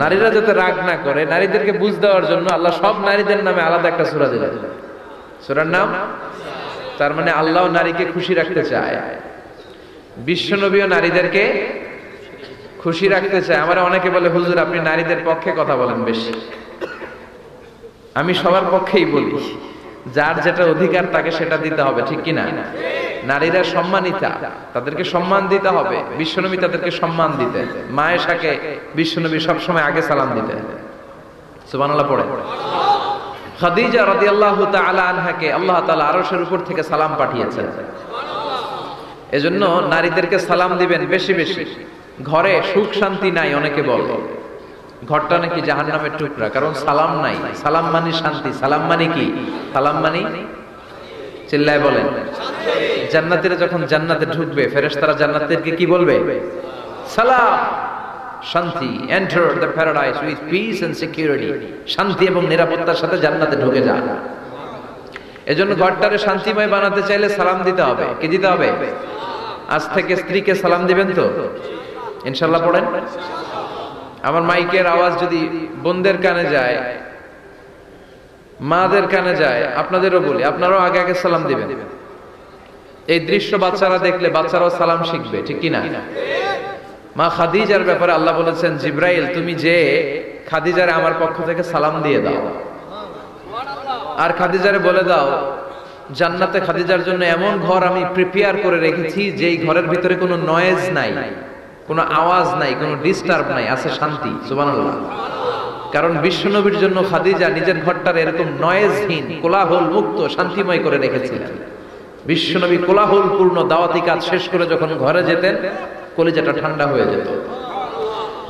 নারীরা যাতে রাগ না করে, নারীদেরকে বুঝ দেওয়ার জন্য আল্লাহ সব নারীদের নামে আলাদা একটা সূরা দিলেন। সূরার নাম, তার মানে আল্লাহ নারীকে খুশি রাখতে চায়, বিশ্বনবীও নারীদেরকে খুশি রাখতে চায়। আমার অনেকে বলে, হুজুর আপনি নারীদের পক্ষে কথা বলেন বেশি। আমি সবার পক্ষেই বলি, যার যেটা অধিকার তাকে সেটা দিতে হবে, ঠিক কিনা? নারীরা সম্মানিতা, তাদেরকে সম্মান দিতে হবে। বিশ্বনবী তাদেরকে সম্মান দিতেন। মায়েশাকে বিশ্বনবী সবসময় আগে সালাম দিতেন। সুবহানাল্লাহ পড়ে। খাদিজা রাদিয়াল্লাহু তাআলা আনহাকে আল্লাহ তাআলা আরশের উপর থেকে সালাম পাঠিয়েছেন। এজন্য নারীদেরকে সালাম দিবেন বেশি বেশি। ঘরে সুখ শান্তি নাই, অনেকে বলে ঘরটা নাকি জাহান্নামের টুকরা, কারণ সালাম নাই। সালাম মানে শান্তি। সালাম মানে কি? সালাম মানে, চিল্লায় বলেন, জান্নাতীরা যখন জান্নাতে ঢুকবে, ফেরেশতারা জান্নাতীদেরকে কি বলবে? সালাম, শান্তি। Enter the paradise with peace and security. শান্তি এবং নিরাপত্তার সাথে জান্নাতে ঢুকে যান। এজন্য ঘরটারে শান্তিময় বানাতে চাইলে সালাম দিতে হবে। কি দিতে হবে? আজ থেকে স্ত্রীকে সালাম দিবেন তো ইনশাআল্লাহ পড়েন। আমার মাইকের আওয়াজ যদি বোনদের কানে যায়, মাদের কানে যায়, আপনাদেরও বলি, আপনারাও আগে আগে সালাম দিবেন। এই দৃশ্য বাচ্চারা দেখলে বাচ্চারাও সালাম শিখবে, ঠিক কিনা? মা খাদিজার ব্যাপারে আল্লাহ বলেছেন, জিব্রাইল তুমি যে খাদিজারে আমার পক্ষ থেকে সালাম দিয়ে দাও, আর খাদিজারে বলে দাও জান্নাতে খাদিজার জন্য এমন ঘর আমি প্রিপেয়ার করে রেখেছি যেই ঘরের ভিতরে কোনো নয়েজ নাই, কোনো আওয়াজ নাই, কোনো ডিস্টার্ব নাই, আছে শান্তি। সুবহানাল্লাহ। কারণ বিশ্বনবীর জন্য খাদিজা নিজের ঘরটার এরকম নয়েজহীন, কোলাহল মুক্ত, শান্তিময় করে রেখেছিলেন। বিশ্বনবী কোলাহল পূর্ণ দাওয়াতি কাজ শেষ করে যখন ঘরে যেতেন, কলিজাটা ঠান্ডা হয়ে যেত।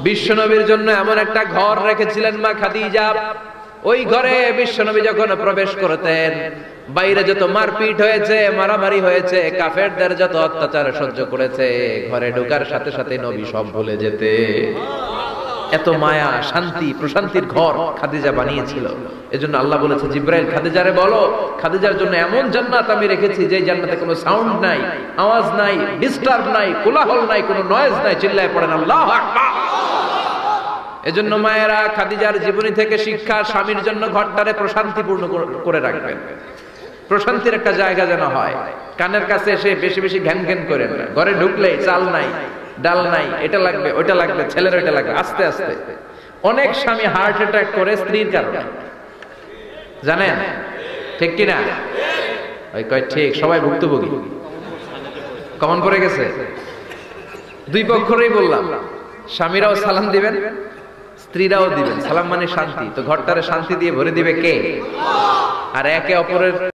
বিশ্বনবীর জন্য এমন একটা ঘর রেখেছিলেন মা খাদিজা, ওই ঘরে বিশ্বনবী যখন প্রবেশ করতেন, বাইরে যত মারপিট হয়েছে, মারামারি হয়েছে, কাফেরদের যত অত্যাচার সহ্য করেছে, ঘরে ঢোকার সাথে সাথে নবী সব ভুলে যেতে। এত মায়া, শান্তি, প্রশান্তির ঘর খাদিজা বানিয়েছিল। এজন্য আল্লাহ বলেছে, জিব্রাইল খাদিজারে বলো, খাদিজার জন্য এমন জান্নাত আমি রেখেছি যে জান্নাতে কোনো সাউন্ড নাই, আওয়াজ নাই, ডিস্টার্ব নাই, কোলাহল নাই, কোনো নয়েজ নাই। চিল্লায় পড়েন আল্লাহু আকবার। এজন্য মায়েরা খাদিজার জীবনী থেকে শিক্ষা, স্বামীর জন্য ঘরটারে প্রশান্তিপূর্ণ করে রাখবেন। প্রশান্তির একটা জায়গা যেন হয়। কানের কাছে এসে বেশি বেশি ঘ্যান ঘ্যান করেন না। ঘরে ঢুকলেই চাল নাই, ডাল নাই, এটা লাগবে, ওইটা লাগবে, ছেলের ওইটা লাগবে। আস্তে আস্তে অনেক স্বামী হার্ট অ্যাটাক করে স্ত্রীর কারণে, জানেন ঠিক কিনা? ওই কয় ঠিক, সবাই ভুক্তভোগী, কমন পড়ে গেছে। দুই পক্ষেরই বললাম, স্বামীরাও সালাম দিবেন, স্ত্রীরাও দিবেন। সালাম মানে শান্তি। তো ঘরটারে শান্তি দিয়ে ভরে দিবে কে? আর একে অপরের